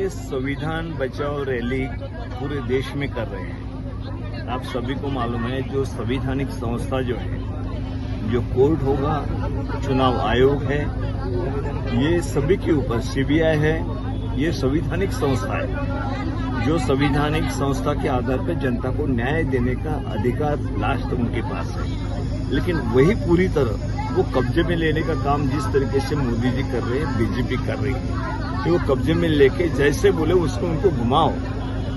ये संविधान बचाओ रैली पूरे देश में कर रहे हैं। आप सभी को मालूम है, जो संवैधानिक संस्था जो है, जो कोर्ट होगा, चुनाव आयोग है, ये सभी के ऊपर सीबीआई है, ये संवैधानिक संस्था है। जो संवैधानिक संस्था के आधार पर जनता को न्याय देने का अधिकार लास्ट उनके पास है। लेकिन वही पूरी तरह वो कब्जे में लेने का काम जिस तरीके से मोदी जी कर रहे हैं, बीजेपी कर रही है कि वो कब्जे में लेके जैसे बोले उसको उनको घुमाओ,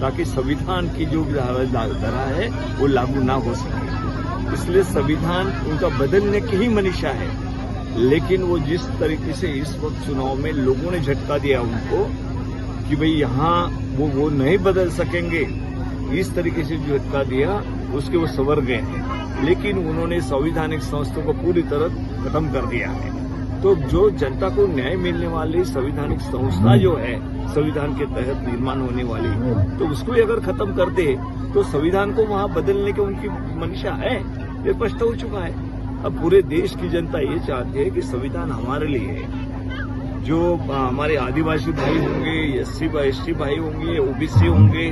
ताकि संविधान की जो धारा है वो लागू ना हो सके। इसलिए संविधान उनका बदलने की ही मनीषा है। लेकिन वो जिस तरीके से इस वक्त चुनाव में लोगों ने झटका दिया उनको कि भाई यहाँ वो नहीं बदल सकेंगे, इस तरीके से जो झटका दिया उसके वो सवर गए हैं। लेकिन उन्होंने संवैधानिक संस्थाओं को पूरी तरह खत्म कर दिया है। तो जो जनता को न्याय मिलने वाली संवैधानिक संस्था जो है, संविधान के तहत निर्माण होने वाली, तो उसको अगर खत्म कर दे तो संविधान को वहां बदलने की उनकी मंशा है, ये स्पष्ट हो चुका है। अब पूरे देश की जनता ये चाहती है कि संविधान हमारे लिए है। जो हमारे आदिवासी भाई होंगे, एससी भाई होंगे, ओबीसी होंगे,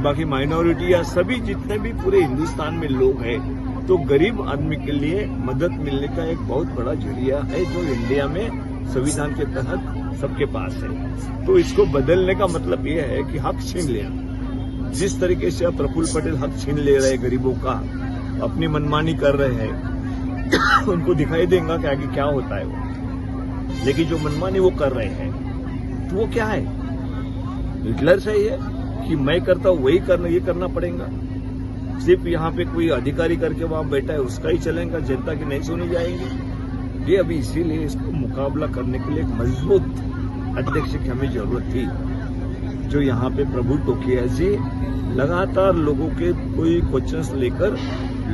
बाकी माइनॉरिटी या सभी जितने भी पूरे हिंदुस्तान में लोग हैं, तो गरीब आदमी के लिए मदद मिलने का एक बहुत बड़ा जरिया है जो इंडिया में संविधान के तहत सबके पास है। तो इसको बदलने का मतलब यह है कि हक छीन लेना। जिस तरीके से अब प्रफुल्ल पटेल हक छीन ले रहे हैं गरीबों का, अपनी मनमानी कर रहे हैं, उनको दिखाई देगा कि आगे क्या होता है वो। लेकिन जो मनमानी वो कर रहे हैं तो वो क्या है, हिटलर सही है कि मैं करता हूं वही करना, ये करना पड़ेगा। सिर्फ यहाँ पे कोई अधिकारी करके वहां बैठा है उसका ही चलेगा, जनता की नहीं सुनी जाएगी। ये अभी इसीलिए इसको मुकाबला करने के लिए एक मजबूत अध्यक्ष की हमें जरूरत थी, जो यहाँ पे प्रभु टोकिया जी लगातार लोगों के कोई क्वेश्चंस लेकर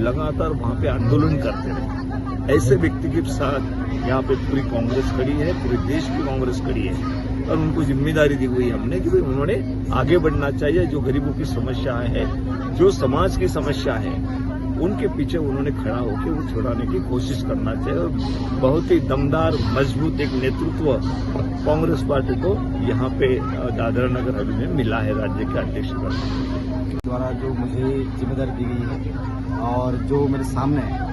लगातार वहां पे आंदोलन करते रहे। ऐसे व्यक्ति के साथ यहाँ पे पूरी कांग्रेस खड़ी है, पूरे देश की कांग्रेस खड़ी है, और उनको जिम्मेदारी दी हुई हमने कि भाई उन्होंने आगे बढ़ना चाहिए। जो गरीबों की समस्या है, जो समाज की समस्या है, उनके पीछे उन्होंने खड़ा होकर वो छुड़ाने की कोशिश करना चाहिए। और बहुत ही दमदार मजबूत एक नेतृत्व कांग्रेस पार्टी को यहाँ पे दादरा नगर हवेली में मिला है राज्य के अध्यक्ष पद द्वारा। जो मुझे जिम्मेदारी दी गई है और जो मेरे सामने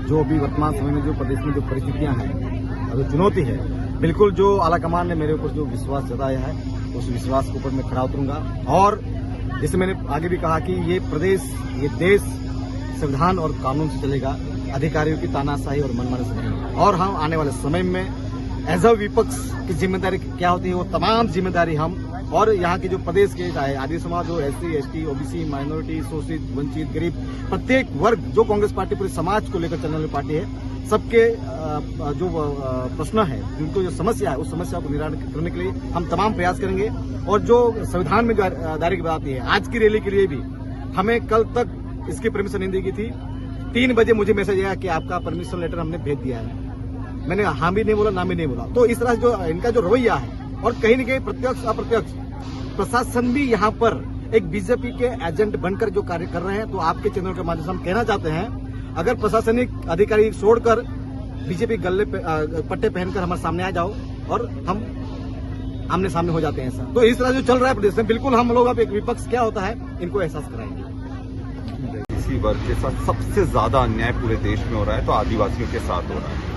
जो अभी वर्तमान समय में जो प्रदेश में जो परिस्थितियां हैं और जो चुनौती है, बिल्कुल जो आलाकमान ने मेरे ऊपर जो विश्वास जताया है, उस विश्वास के ऊपर मैं खड़ा उतरूंगा। और जैसे मैंने आगे भी कहा कि ये प्रदेश, ये देश संविधान और कानून से चलेगा, अधिकारियों की तानाशाही और मनमानी से नहीं। और हम आने वाले समय में एज अ विपक्ष की जिम्मेदारी क्या होती है, वो तमाम जिम्मेदारी हम और यहाँ के जो प्रदेश के चाहे आदि समाज हो, SC, ST, OBC, माइनॉरिटी, शोषित, वंचित, गरीब, प्रत्येक वर्ग, जो कांग्रेस पार्टी पूरे समाज को लेकर चलने वाली पार्टी है, सबके जो प्रश्न है, जिनको जो समस्या है, उस समस्या को निराकरण करने के लिए हम तमाम प्रयास करेंगे। और जो संविधान में दायरे की बात है, आज की रैली के लिए भी हमें कल तक इसकी परमिशन नहीं दी गई थी। 3 बजे मुझे मैसेज आया कि आपका परमिशन लेटर हमने भेज दिया है। मैंने हाँ भी नहीं बोला, ना भी नहीं बोला। तो इस तरह से जो इनका जो रवैया है, और कहीं न कहीं प्रत्यक्ष अप्रत्यक्ष प्रशासन भी यहाँ पर एक बीजेपी के एजेंट बनकर जो कार्य कर रहे हैं। तो आपके चैनल के माध्यम से हम कहना चाहते हैं, अगर प्रशासनिक अधिकारी छोड़कर बीजेपी गले पट्टे पहनकर हमारे सामने आ जाओ और हम आमने सामने हो जाते हैं। ऐसा तो इस तरह जो चल रहा है प्रदेश में, बिल्कुल हम लोग अब एक विपक्ष क्या होता है इनको एहसास कराएंगे। इसी वर्ग के साथ सबसे ज्यादा अन्याय पूरे देश में हो रहा है तो आदिवासियों के साथ हो रहा है।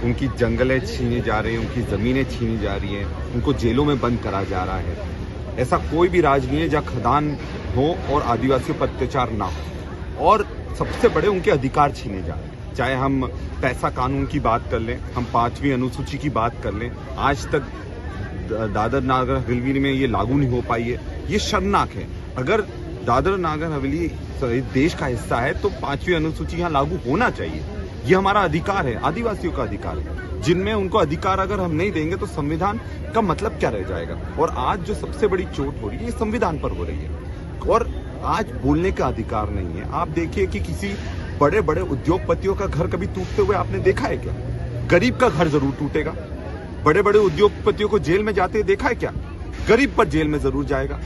उनकी जंगलें छीनी जा रही हैं, उनकी जमीनें छीनी जा रही हैं, उनको जेलों में बंद करा जा रहा है। ऐसा कोई भी राज्य नहीं है जहाँ खदान हो और आदिवासियों पर अत्याचार ना हो। और सबसे बड़े उनके अधिकार छीने जा रहे हैं। चाहे हम पैसा कानून की बात कर लें, हम 5वीं अनुसूची की बात कर लें, आज तक दादर नागर हवेली में ये लागू नहीं हो पाई है। ये शर्मनाक है। अगर दादर नागर हवेली देश का हिस्सा है तो 5वीं अनुसूची यहाँ लागू होना चाहिए। ये हमारा अधिकार है, आदिवासियों का अधिकार है, जिनमें उनको अधिकार अगर हम नहीं देंगे तो संविधान का मतलब क्या रह जाएगा। और आज जो सबसे बड़ी चोट हो रही है, ये संविधान पर हो रही है। और आज बोलने का अधिकार नहीं है। आप देखिए कि किसी बड़े बड़े उद्योगपतियों का घर कभी टूटते हुए आपने देखा है क्या? गरीब का घर जरूर टूटेगा। बड़े बड़े उद्योगपतियों को जेल में जाते देखा है क्या? गरीब पर जेल में जरूर जाएगा।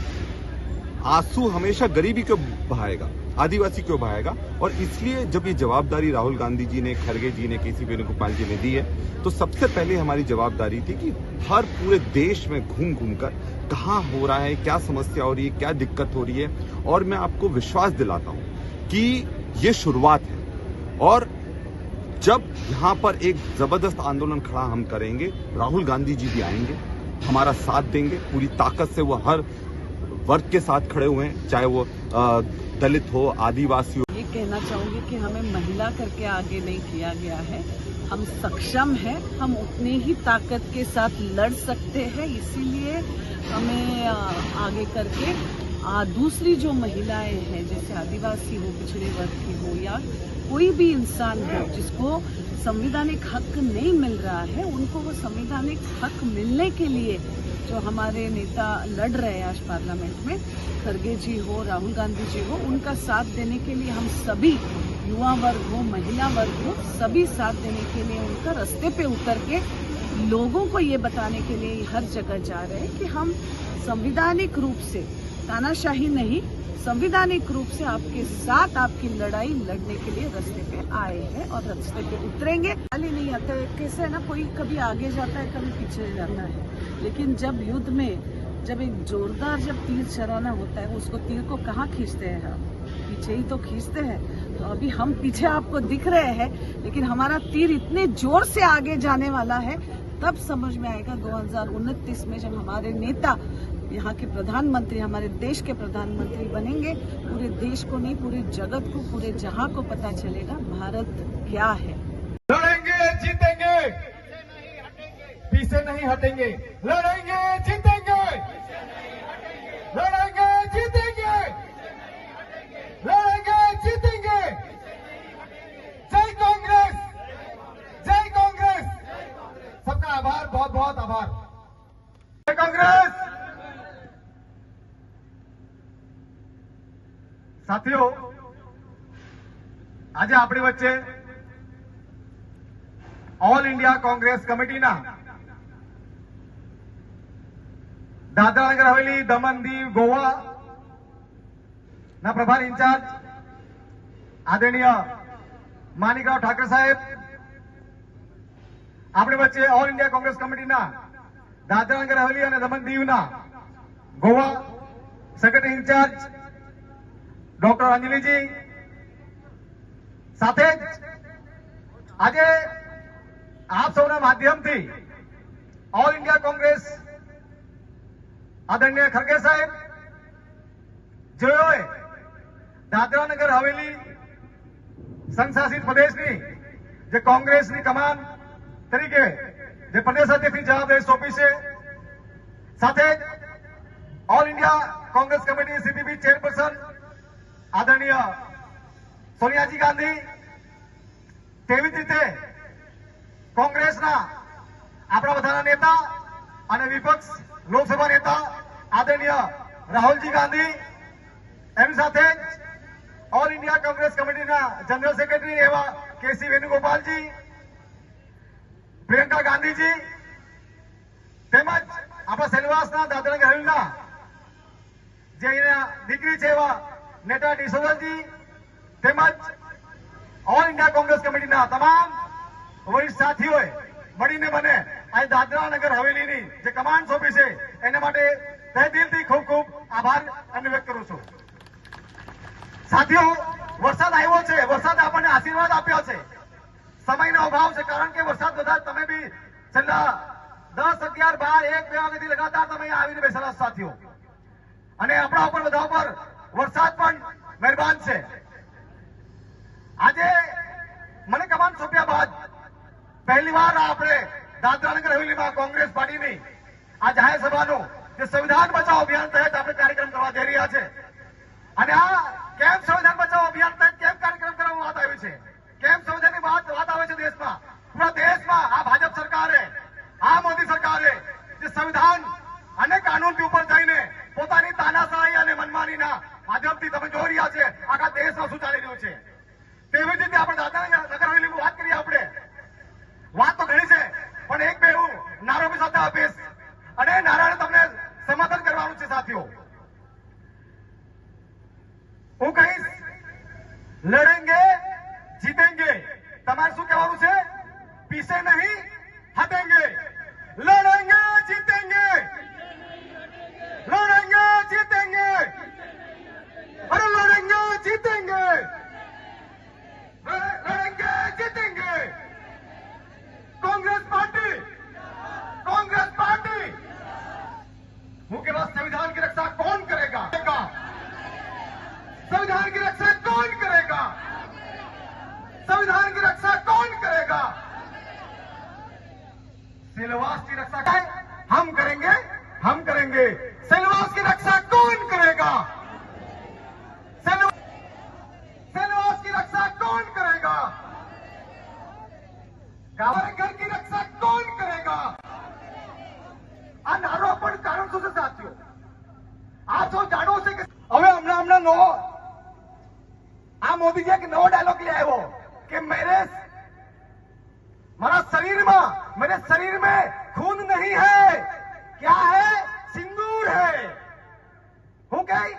आंसू हमेशा गरीबी को बहाएगा। आदिवासी क्यों भाएगा? और इसलिए जब ये जवाबदारी राहुल गांधी जी ने, खड़गे जी ने, केसी वेणुगोपाल जी ने दी है, तो सबसे पहले हमारी जवाबदारी थी कि हर पूरे देश में घूम घूम कर कहाँ हो रहा है, क्या समस्या हो रही है, क्या दिक्कत हो रही है। और मैं आपको विश्वास दिलाता हूं कि ये शुरुआत है, और जब यहाँ पर एक जबरदस्त आंदोलन खड़ा हम करेंगे, राहुल गांधी जी भी आएंगे, हमारा साथ देंगे पूरी ताकत से। वो हर वर्ग के साथ खड़े हुए हैं, चाहे वो दलित हो, आदिवासी हो। ये कहना चाहूंगी कि हमें महिला करके आगे नहीं किया गया है। हम सक्षम हैं, हम उतनी ही ताकत के साथ लड़ सकते हैं, इसीलिए हमें आगे करके दूसरी जो महिलाएं हैं, जैसे आदिवासी हो, पिछड़े वर्ग की हो, या कोई भी इंसान हो जिसको संवैधानिक हक नहीं मिल रहा है, उनको वो संवैधानिक हक मिलने के लिए जो हमारे नेता लड़ रहे हैं आज पार्लियामेंट में, खड़गे जी हो, राहुल गांधी जी हो, उनका साथ देने के लिए हम सभी, युवा वर्ग हो, महिला वर्ग हो, सभी साथ देने के लिए उनका रास्ते पे उतर के लोगों को ये बताने के लिए हर जगह जा रहे हैं कि हम संवैधानिक रूप से, तानाशाही नहीं, संवैधानिक रूप से आपके साथ आपकी लड़ाई लड़ने के लिए रास्ते पे आए हैं और रास्ते पे उतरेंगे। खाली नहीं आता है, कैसे है ना, कोई कभी आगे जाता है, कभी पीछे जाता है, लेकिन जब युद्ध में जब एक जोरदार जब तीर चलाना होता है, उसको तीर को कहाँ खींचते हैं हम? पीछे ही तो खींचते हैं। तो अभी हम पीछे आपको दिख रहे हैं, लेकिन हमारा तीर इतने जोर से आगे जाने वाला है, तब समझ में आएगा 2029 में जब हमारे नेता यहाँ के प्रधानमंत्री, हमारे देश के प्रधानमंत्री बनेंगे। पूरे देश को नहीं, पूरे जगत को, पूरे जहां को पता चलेगा भारत क्या है। लड़ेंगे जीतेंगे, पीछे नहीं हटेंगे, लड़ेंगे जीतेंगे, लड़ेंगे जीतेंगे, लड़ेंगे जीतेंगे। जय कांग्रेस, जय कांग्रेस। सबका आभार, बहुत बहुत आभार। जय कांग्रेस। સાથીઓ, આજે આપણી વચ્ચે ઓલ ઇન્ડિયા કોંગ્રેસ કમિટીના દાદરા નગર હવેલી, દમણ દીવ, ગોવા ના પ્રભારી ઇન્ચાર્જ આદરણીય માણિકરાવ ઠાકર સાહેબ, આપણી વચ્ચે ઓલ ઇન્ડિયા કોંગ્રેસ કમિટીના દાદરા નગર હવેલી અને દમણ દીવના ગોવા સેક્રેટરી ઇન્ચાર્જ ડોક્ટર અંજલિજી, સાથે જ આજે આપ સૌના માધ્યમથી ઓલ ઇન્ડિયા કોંગ્રેસ આદરણીય ખડગે સાહેબ, જેઓએ દાદરા નગર હવેલી સંઘશાસિત પ્રદેશની જે કોંગ્રેસની કમાન તરીકે જે પ્રદેશ અધ્યક્ષની જવાબદારી સોંપી છે, સાથે જ all India Congress committee CPP chairperson આદરણીય સોનિયાજી ગાંધી, તેવી જ રીતે કોંગ્રેસના આપણા બધાના નેતા અને વિપક્ષ લોકસભા નેતા આદરણીય રાહુલજી ગાંધી, એમની સાથે જ ઓલ ઇન્ડિયા કોંગ્રેસ કમિટીના જનરલ સેક્રેટરી એવા કેસી વેણુગોપાલજી, પ્રિયંકા ગાંધીજી, તેમજ આપણા સેલવાસના દાદરા નગર હવેલીના જે અહીંયા દીકરી છે એવા नेता डिसोजा जी, તેમજ ઓલ ઇન્ડિયા કોંગ્રેસ કમિટીના તમામ વરિષ્ઠ સાથીઓએ મળીને મને આ દાદરા નગર હવેલીની જે કમાન્ડ સોંપી છે, એના માટે તહે દિલથી ખૂબ ખૂબ આભાર અને વ્યક્ત કરું છું। સાથીઓ, વરસાદ આવ્યો છે, વરસાદ આપણને આશીર્વાદ આપ્યા છે। સમયનો અભાવ છે, કારણ કે વરસાદ બધા તમે બી છેલ્લા 10, 11, 12, 1, 2 વાગ્યાથી લગાતાર તમે આવીને બેસેલા સાથીઓ, અને આપણા ઉપર બધા ઉપર વરસાદ પણ મહેરબાન છે। આજે મને કમાન સોંપ્યા બાદ પહેલી વાર આપણે દાદરા નગર હવેલીમાં કોંગ્રેસ પાર્ટીની આ જાહેર સભાનું જે સંવિધાન બચાવો અભિયાન તહેત આપણે કાર્યક્રમ કરવા જઈ રહ્યા છે, અને આ કેમ સંવિધાન બચાવો અભિયાન તહેત કેમ કાર્યક્રમ કરવામાં વાત આવી છે, કેમ સંવિધાનની વાત આવે છે દેશમાં, પૂરા દેશમાં આ ભાજપ સરકારે, આ મોદી સરકારે જે સંવિધાન અને કાનૂનથી ઉપર જઈને પોતાની તાનાશાહી અને મનમાનીના માધ્યમથી તમે જોઈ રહ્યા છે આખા દેશમાં શું ચાલી રહ્યું છે। તેવી જ રીતે આપણે દાદરા નગર હવેલીમાં વાત કરીએ, આપણે વાત તો ઘણી છે, પણ એક બે હું નારો બી સાથે આપીશ, અને નારાને તમને સમર્થન કરવાનું છે સાથીઓ। હું કહીશ લડેંગે જીતેંગે. તમારે શું કહેવાનું છે? પીસે નહીં હટેંગે. લડેંગે જીતેંગે, લડેંગે જીતેંगे, अरे लड़ेंगे जीतेंगे, लड़ेंगे जीतेंगे. Congress party, Congress party. मुख्य संविधान की रक्षा कौन करेगा? संविधान की रक्षा कौन करेगा? संविधान की रक्षा कौन करेगा? सिलवास की रक्षा हम करेंगे, हम करेंगे. सिलवास की रक्षा कौन करेगा? सिलवास की रक्षा कौन करेगा? हमारे घर की रक्षा कौन करेगा? આ નારો પણ કારણ શું છે સાથીઓ? આ જો જાણો છે કે હવે હમણાં નવો આ મોદીજી એક નવો ડાયલોગ લઈ આવ્યો કે मेरा शरीर में खून नहीं है, क्या है? सिंदूर है. હું કઈ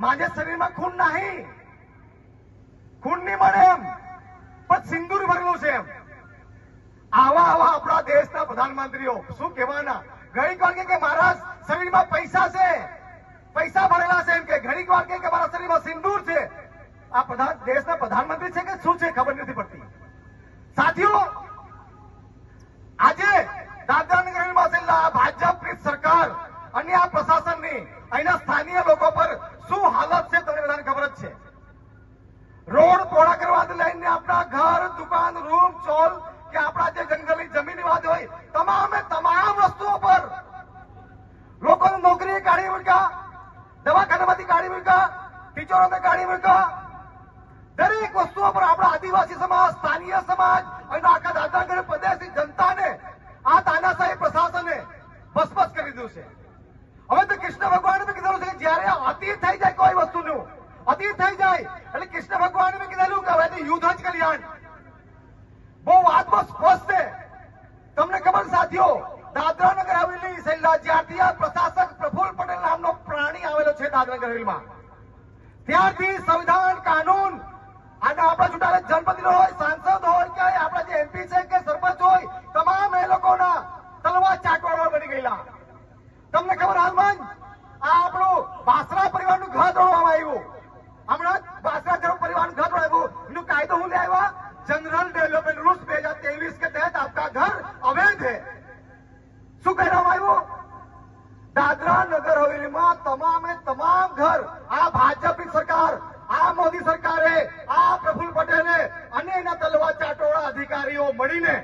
माझ्या शरीરમાં खून નહીં, खून નહીં મળે એમ, પણ સિંદૂર ભરેલું છે એમ. આવા આપણા દેશના પ્રધાનમંત્રીઓ શું કહેવાના? ઘણીક વાર કે મારા શરીરમાં પૈસા છે, પૈસા ભરેલા છે એમ કે, ઘણીક વાર કે મારા શરીરમાં સિંદૂર છે. આ દેશના પ્રધાનમંત્રી છે કે શું છે ખબર નથી પડતી. સાથીઓ, આજે દાદરા નગર હવેલીમાં છેલ્લા ભાજપની સરકાર અને આ પ્રશાસનની અહીંના સ્થાનિય લોકો પર શું હાલત છે તમને બધાને ખબર જ છે. રોડ પહોળા કરવાથી લઈને આપણા ઘર, દુકાન, રૂમ, ચોલ કે આપણા જે જંગલી જમીનની વાત હોય, તમામ વસ્તુઓ પર લોકોને નોકરી કાઢી મૂક્યા, દવાખાનામાંથી કાઢી મૂક્યા, ટીચરોને કાઢી મૂક્યા. દરેક વસ્તુઓ પર આપણા આદિવાસી સમાજ, સ્થાનિય સમાજ અને આખા દાદરાનગર પ્રદેશની જનતાને આ તાનાશાહી પ્રશાસને બસબસ કરી દીધું છે. હવે તો કૃષ્ણ ભગવાને બી કીધેલું છે કે જયારે અતિ થઈ જાય કોઈ વસ્તુનું, અતિ થઈ જાય એટલે કૃષ્ણ ભગવાને બી કીધેલું કે હવે તો યુદ્ધ જ કલ્યાણ. બહુ વાત બહુ સ્પષ્ટ છે. તમને ખબર સાથીઓ, દાદરા નગર હવેલી છેલ્લા જ્યારથી આ પ્રશાસક પ્રફુલ્લ પટેલ નામનો પ્રાણી આવેલો છે દાદરા નગર હવેલીમાં, ત્યારથી સંવિધાન, કાનૂન અને આપણા ચૂંટાયેલા જનપ્રતિનિધિ હોય, સાંસદ હોય કે આપણા જે એમપી છે કે સરપંચ હોય, તમામ એ લોકોના તલવાર ચાટવાળા બની ગયેલા. તમને ખબર હાલમાં આ આપણું બાસરા પરિવારનું ઘર તોડવામાં આવ્યું. હમણાં બાસરા પરિવારનું ઘર તોડાવ્યું. એનો કાયદો હું લઈ આવ્યા? जनरल डेवलपमेंट रूल्स 2023 के तहत आपका घर अवैध है. શું કહેવામાં આવ્યું? દાદરા નગર હવેલીમાં તમામ ઘર આ ભાજપની સરકાર, આ મોદી સરકારે, આ પ્રફુલ્લ પટેલે અને એના તલવાર ચાટોળા અધિકારીઓ મળીને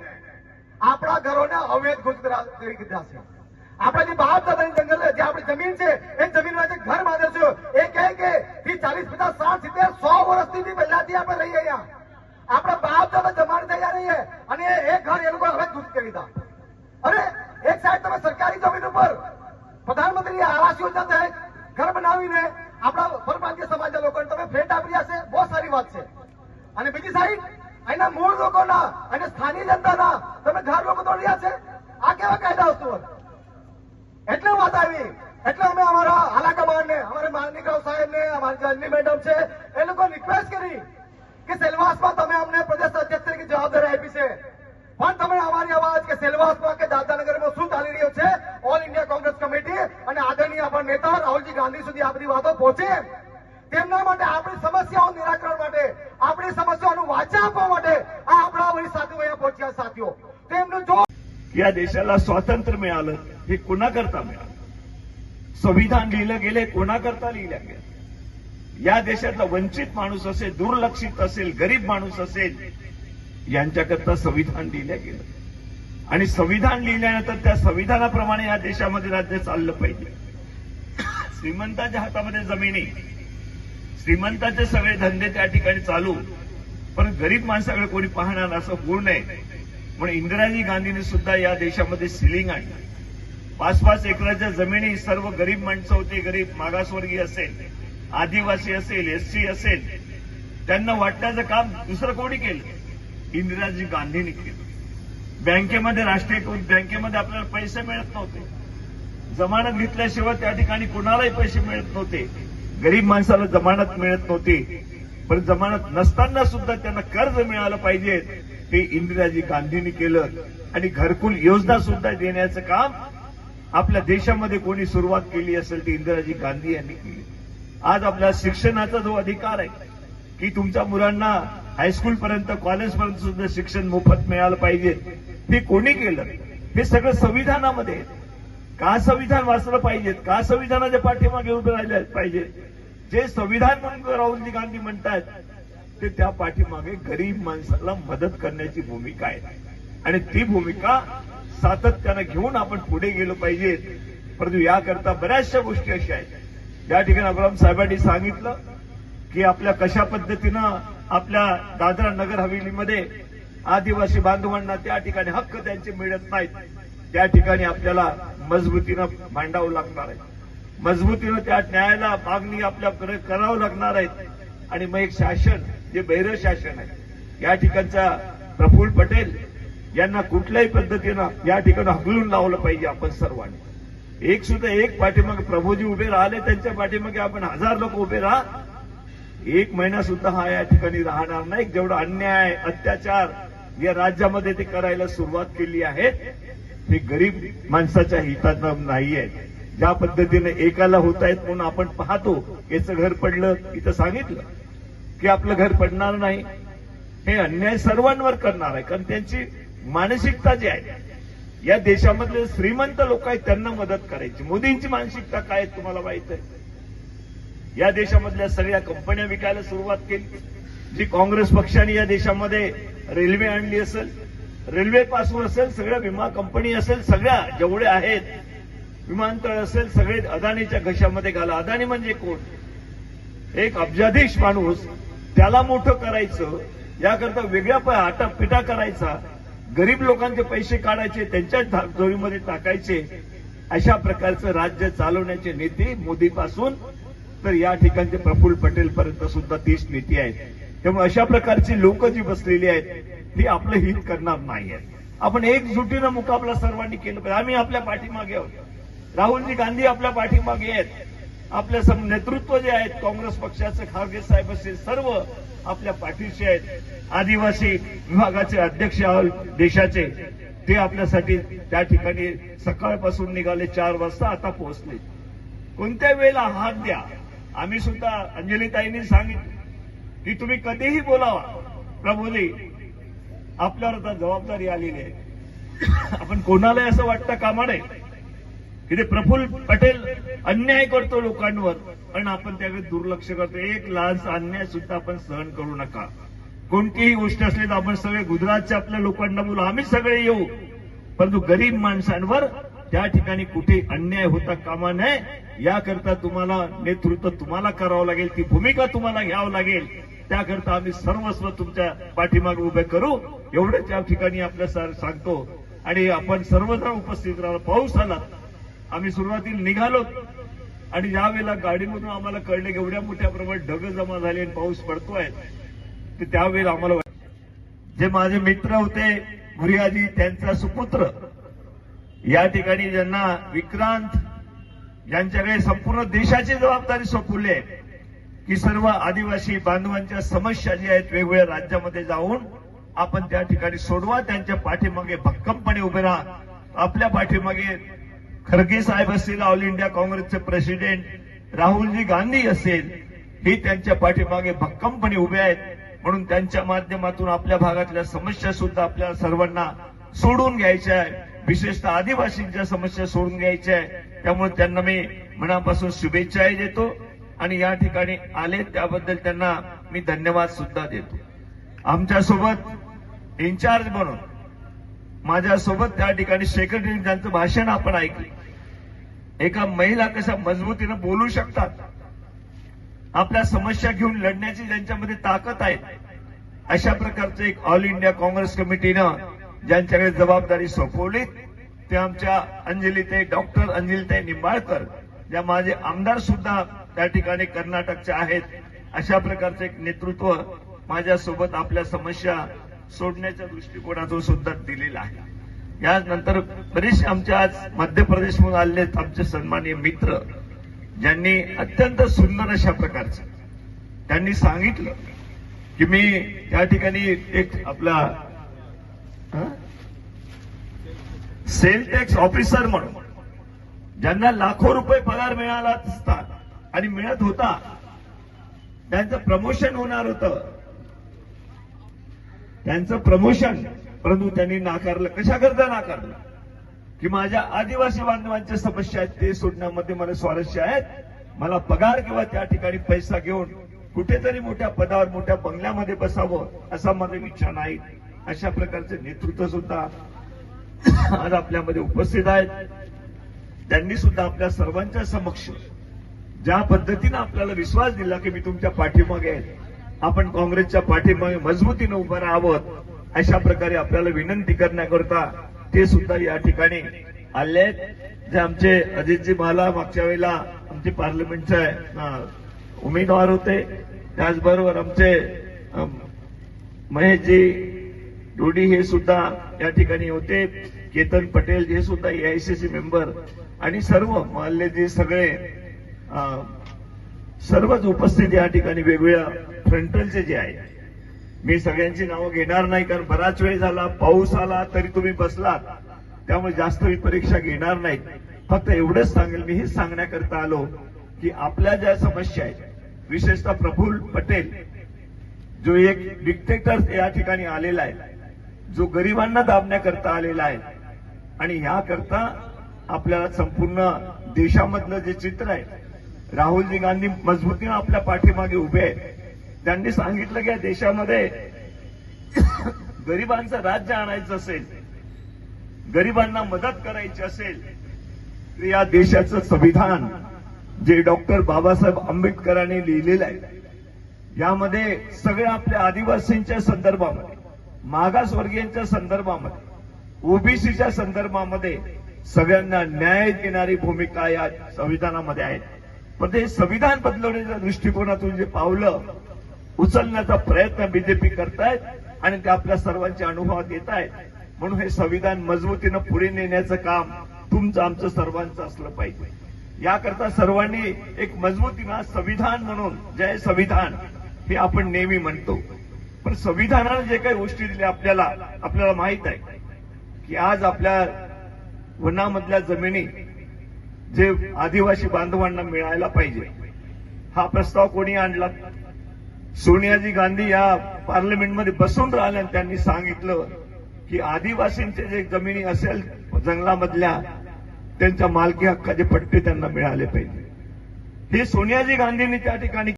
આપણા ઘરોને અવૈધ ઘોષિત કરી દીધા છે. આપણા જે બાપ દાદાની જંગલ જે આપણી જમીન છે એ જમીનમાં જે ઘર બાંધે છે એ કહે કે 40, 50, 60, 70, 100 વર્ષથી પહેલાથી આપણે રહીએ અહીંયા. આપણા બાપ દાદા જમાની થઈ રહી છે અને એ ઘર એ લોકો હવે ઘોષિત કરી દીધા. અરે એક સાઈડ તમે સરકારી જમીન ઉપર પ્રધાનમંત્રી આવાસ યોજના તહેત ઘર બનાવીને આપણા પરપ્રાંતીય સમાજના લોકોને તમે ફ્લેટ આપી રહ્યા છે, બહુ સારી વાત છે. અને બીજી સાઈડ અહીંના મૂળ લોકોના અને સ્થાનિક જનતાના તમે ઘર લોકો તોડી રહ્યા છે. આ કેવા કાયદા વસ્તુઓ? એટલે વાત આવી. એટલે અમે અમારા આલાકમાનને, અમારા માનનીકરાવ સાહેબને, અમારી જે અન્ય મેડમ છે એ લોકો રિક્વેસ્ટ કરી કે સેલવાસમાં તમે અમને પ્રદેશ અધ્યક્ષ તરીકે જવાબદારી આપી છે, પણ તમે અમારી અવાજ કે સેલવાસમાં કે દાદરાનગરમાં શું ચાલી રહ્યો છે, ઓલ ઇન્ડિયા કોંગ્રેસ કમિટી અને આદરણીય આપણા નેતા રાહુલજી ગાંધી સુધી આ બધી વાતો પહોંચે, તેમના માટે આપણી સમસ્યાઓનું નિરાકરણ માટે, આપણી સમસ્યાઓનું વાચા આપવા માટે આ આપણા वही साथियों અહીંયા પહોંચ્યા. સાથીઓ, તેમનું જો या देशाला स्वातंत्र्य मिळालं हे कोणाकरता मिळालं? संविधान लिहिलं गेले कोणाकरता लिहिलं गेलं? या देशातला वंचित माणूस असेल, दुर्लक्षित असेल, गरीब माणूस असेल, यांच्याकरता संविधान लिहिलं गेलं. आणि संविधान लिहिल्यानंतर त्या संविधानाप्रमाणे या देशामध्ये राज्य चाललं पाहिजे. श्रीमंताच्या हातामध्ये जमिनी, श्रीमंताचे सगळे धंदे त्या ठिकाणी चालू, पण गरीब माणसाकडे कोणी पाहणार असं होऊ नये म्हणून इंदिराजी गांधींनी सुद्धा या देशामध्ये सिलिंग आणली. 5-5 एकराच्या जमिनी सर्व गरीब माणसं होती, गरीब मागासवर्गीय असेल, आदिवासी असेल, एससी असेल, त्यांना वाटण्याचं काम दुसरं कोणी केलं? इंदिराजी गांधींनी केलं. बँकेमध्ये, राष्ट्रीयकृत बँकेमध्ये आपल्याला पैसे मिळत नव्हते, जमानत घेतल्याशिवाय त्या ठिकाणी कुणालाही पैसे मिळत नव्हते, गरीब माणसाला जमानत मिळत नव्हती. पण जमानत नसताना सुद्धा त्यांना कर्ज मिळालं पाहिजे, हे इंदिराजी गांधींनी केलं. आणि घरकुल योजना सुद्धा देण्याचं काम आपल्या देशामध्ये कोणी सुरुवात केली असेल ती इंदिराजी गांधी यांनी केली. आज आपल्या शिक्षणाचा जो अधिकार आहे की तुमच्या मुलांना हायस्कूल पर्यंत कॉलेज पर्यंत सुद्धा शिक्षण मोफत मिळालं पाहिजे, हे कोणी केलं? हे सगळं संविधानामध्ये आहे. का संविधान वाचलं पाहिजे? का संविधानाच्या पाठीमागे उभे राहिले पाहिजे? जे संविधान म्हणून राहुलजी गांधी म्हणतात ते त्या पाठीमागे गरीब माणसाला मदत करण्याची भूमिका आहे. आणि ती भूमिका सातत्यानं घेऊन आपण पुढे गेलो पाहिजे. परंतु याकरता बऱ्याचशा गोष्टी अशा आहेत. या ठिकाणी अब्राम साहेबांनी सांगितलं की आपल्या कशा पद्धतीनं आपल्या दादरा नगर हवेलीमध्ये आदिवासी बांधवांना त्या ठिकाणी हक्क त्यांचे मिळत नाहीत, त्या ठिकाणी आपल्याला मजबूतीनं मांडावं लागणार आहे. मजबूतीनं त्या न्यायाला मागणी आपल्याकडे करावं लागणार आहे. आणि मग एक शासन जे बैर शासन आहे, या ठिकाणचा प्रफुल्ल पटेल यांना कुठल्याही पद्धतीनं या ठिकाणी हकलून लावलं पाहिजे. आपण सर्वांनी एक पाठीमागे प्रभूजी उभे राहिले, त्यांच्या पाठीमागे आपण 1000 लोक उभे राहा. एक महिना सुद्धा हा या ठिकाणी राहणार नाही. जेवढा अन्याय अत्याचार या राज्यामध्ये ते करायला सुरुवात केली आहे ते गरीब माणसाच्या हिताचं नाहीये. ज्या पद्धतीने एकाला होत आहेत म्हणून आपण पाहतो, याचं घर पडलं, इथं सांगितलं की आपलं घर पडणार नाही. हे अन्याय सर्वांवर करणार आहे. कारण त्यांची मानसिकता जी आहे, या देशामधले श्रीमंत लोक आहेत त्यांना मदत करायची. मोदींची मानसिकता काय आहे तुम्हाला माहित आहे? या देशामधल्या सगळ्या कंपन्या विकायला सुरुवात केली. जी काँग्रेस पक्षाने या देशामध्ये रेल्वे आणली असेल, रेल्वे पासून असेल, सगळ्या विमा कंपनी असेल, सगळ्या जेवढे आहेत, विमानतळ असेल, सगळे अदानीच्या घशामध्ये घाला. अदानी म्हणजे कोण? एक अब्जाधीश माणूस, त्याला मोठं करायचं, याकरता वेगळ्या आटापिटा करायचा, गरीब लोकांचे पैसे काढायचे, त्यांच्या जोरीमध्ये टाकायचे. अशा प्रकारचं राज्य चालवण्याचे नीती मोदीपासून तर या ठिकाणचे प्रफुल्ल पटेल पर्यंत सुद्धा तीच नीती आहे. त्यामुळे अशा प्रकारची लोक जी बसलेली आहेत ती आपलं हित करणार नाही आहेत. आपण एकजुटीनं मुकाबला सर्वांनी केलं पाहिजे. आम्ही आपल्या पाठीमागे आहोत, राहुलजी गांधी आपल्या पाठीमागे आहेत, आपल्या नेतृत्व जे आहेत काँग्रेस पक्षाचे खारगे साहेब असेल, सर्व आपल्या पाठीशी आहेत. आदिवासी विभागाचे अध्यक्ष देशाचे ते आपल्यासाठी त्या ठिकाणी सकाळपासून निघाले, 4 वाजता आता पोहोचले. कोणत्या वेळेला हात द्या. आम्ही सुद्धा अंजलीताईंनी सांगितलं की तुम्ही कधीही बोलावा, प्रभूजी आपल्यावर आता जबाबदारी आलेली आहे. आपण कोणाला असं वाटतं कामा नये की ते प्रफुल्ल पटेल अन्याय करतो लोकांवर आणि आपण त्याकडे दुर्लक्ष करतो. एक लहानसा अन्याय सुद्धा आपण सहन करू नका. कोणतीही गोष्ट असली तर आपण सगळे गुजरातच्या आपल्या लोकांना बोलू, आम्ही सगळे येऊ, परंतु गरीब माणसांवर त्या ठिकाणी कुठे अन्याय होता कामा नये. याकरता तुम्हाला नेतृत्व तुम्हाला करावं लागेल, ती भूमिका तुम्हाला घ्यावं लागेल. त्याकरता आम्ही सर्वस्व तुमच्या पाठीमागे उभे करू, एवढंच या ठिकाणी आपल्या सांगतो. आणि आपण सर्वजण उपस्थित राहा. पाऊस आला, आम्ही सुरुवातीला निघालो आणि ज्या वेळेला गाडीमधून आम्हाला कळले की एवढ्या मोठ्या प्रमाणात ढग जमा झाले आणि पाऊस पडतोय, तर त्यावेळेला आम्हाला जे माझे मित्र होते भुरियाजी, त्यांचा सुपुत्र या ठिकाणी ज्यांना विक्रांत, ज्यांच्याकडे संपूर्ण देशाची जबाबदारी सोपवली आहे की सर्व आदिवासी बांधवांच्या समस्या ज्या आहेत वेगवेगळ्या राज्यामध्ये जाऊन आपण त्या ठिकाणी सोडवा. त्यांच्या पाठीमागे भक्कमपणे उभे राहा. आपल्या पाठीमागे खरगे साहेब असतील, ऑल इंडिया काँग्रेसचे प्रेसिडेंट राहुलजी गांधी असेल, हे त्यांच्या पाठीमागे भक्कमपणे उभे आहेत. म्हणून त्यांच्या माध्यमातून आपल्या भागातल्या समस्या सुद्धा आपल्या सर्वांना सोडून घ्यायच्या आहे, विशेषतः आदिवासींच्या समस्या सोडून घ्यायच्या आहे. त्यामुळे त्यांना मी मनापासून शुभेच्छाही देतो आणि या ठिकाणी आले त्याबद्दल त्यांना मी धन्यवाद सुद्धा देतो. आमच्यासोबत इन्चार्ज म्हणून माझ्यासोबत त्या ठिकाणी सेक्रेटरी ज्यांचं भाषण आपण ऐकलं, एका महिला कशा मजबूतीनं बोलू शकतात, आपल्या समस्या घेऊन लढण्याची ज्यांच्यामध्ये ताकद आहे, अशा प्रकारचं एक ऑल इंडिया काँग्रेस कमिटीनं ज्यांच्याकडे जबाबदारी सोपवली ते आमच्या अंजलीताई, डॉक्टर अंजलीताई निंबाळकर, ज्या माझे आमदार सुद्धा त्या ठिकाणी कर्नाटकच्या आहेत. अशा प्रकारचं एक नेतृत्व माझ्यासोबत आपल्या समस्या सोडण्याच्या दृष्टिकोनातून सुद्धा दिलेला आहे. यानंतर बरेचसे आमच्या आज मध्य प्रदेशमधून आलेले आमचे सन्माननीय मित्र, ज्यांनी अत्यंत सुंदर अशा प्रकारचं त्यांनी सांगितलं की मी त्या ठिकाणी एक आपला सेल टॅक्स ऑफिसर म्हणून ज्यांना लाखो रुपये पगार मिळाला असता आणि मिळत होता, त्यांचं प्रमोशन होणार होतं, त्यांचं प्रमोशन, परंतु त्यांनी नाकारलं. कशाकरता नाकारलं? की माझ्या आदिवासी बांधवांच्या समस्या आहेत ते सोडण्यामध्ये मला स्वारस्य आहेत, मला पगार किंवा त्या ठिकाणी पैसा घेऊन कुठेतरी मोठ्या पदावर मोठ्या बंगल्यामध्ये बसावं असा माझा इच्छा नाही. अशा प्रकारचे नेतृत्व सुद्धा आज आपल्यामध्ये उपस्थित आहेत. त्यांनी सुद्धा आपल्या सर्वांच्या समक्ष ज्या पद्धतीनं आपल्याला विश्वास दिला की मी तुमच्या पाठीमागे आहे, आपण काँग्रेसच्या पाठीमागे मजबूतीनं उभं राहावं, अशा प्रकारे आपल्याला विनंती करण्याकरता ते सुद्धा या ठिकाणी आले आहेत. जे आमचे अजितजी मला मागच्या वेळेला आमचे पार्लमेंटचे उमेदवार होते, त्याचबरोबर आमचे महेशजी डोडी हे सुद्धा या ठिकाणी होते, केतन पटेल हे सुद्धा एआयसीसी मेंबर आणि सर्व महल्लेजी सगळे सर्वच उपस्थित या ठिकाणी वेगवेगळ्या फ्रंटलचे जे आहेत. मी सगळ्यांची नावं घेणार नाही, कारण बराच वेळ झाला, पाऊस आला तरी तुम्ही बसलात, त्यामुळे जास्त मी परीक्षा घेणार नाही. फक्त एवढंच सांगेल, मी हेच सांगण्याकरता आलो की आपल्या ज्या समस्या आहेत, विशेषतः प्रफुल्ल पटेल जो एक डिक्टेटर या ठिकाणी आलेला आहे, जो गरिबांना दाबण्याकरता आलेला आहे, आणि याकरता आपल्याला संपूर्ण देशामधलं जे चित्र आहे, राहुलजी गांधी मजबूतीनं आपल्या पाठीमागे उभे आहेत. त्यांनी सांगितलं की या देशामध्ये गरिबांचं राज्य आणायचं असेल, गरिबांना मदत करायची असेल, तर या देशाचं संविधान जे डॉक्टर बाबासाहेब आंबेडकरांनी लिहिलेलं आहे, यामध्ये सगळ्या आपल्या आदिवासींच्या संदर्भामध्ये, मागासवर्गीयांच्या संदर्भामध्ये, ओबीसीच्या संदर्भामध्ये सगळ्यांना न्याय देणारी भूमिका या संविधानामध्ये आहे. पण ते संविधान बदलवण्याच्या दृष्टिकोनातून जे पावलं उचलण्याचा प्रयत्न बीजेपी करतायत आणि ते आपल्या सर्वांच्या अनुभवात येत आहेत. म्हणून हे संविधान मजबूतीनं पुढे नेण्याचं काम तुमचं आमचं सर्वांचं असलं पाहिजे. याकरता सर्वांनी एक मजबूतीनं संविधान म्हणून जय संविधान हे आपण नेहमी म्हणतो, पण संविधानाने जे काही गोष्टी दिल्या आपल्याला माहित आहे की आज आपल्या वनामधल्या जमिनी जे आदिवासी बांधवांना मिळायला पाहिजे, हा प्रस्ताव कोणी आणला? सोनियाजी गांधी या पार्लमेंटमध्ये बसून राहिल्या आणि त्यांनी सांगितलं की आदिवासींचे जे जमिनी असेल जंगलामधल्या, त्यांच्या मालकी हक्काचे पट्टे त्यांना मिळाले पाहिजे. हे सोनियाजी गांधींनी त्या ठिकाणी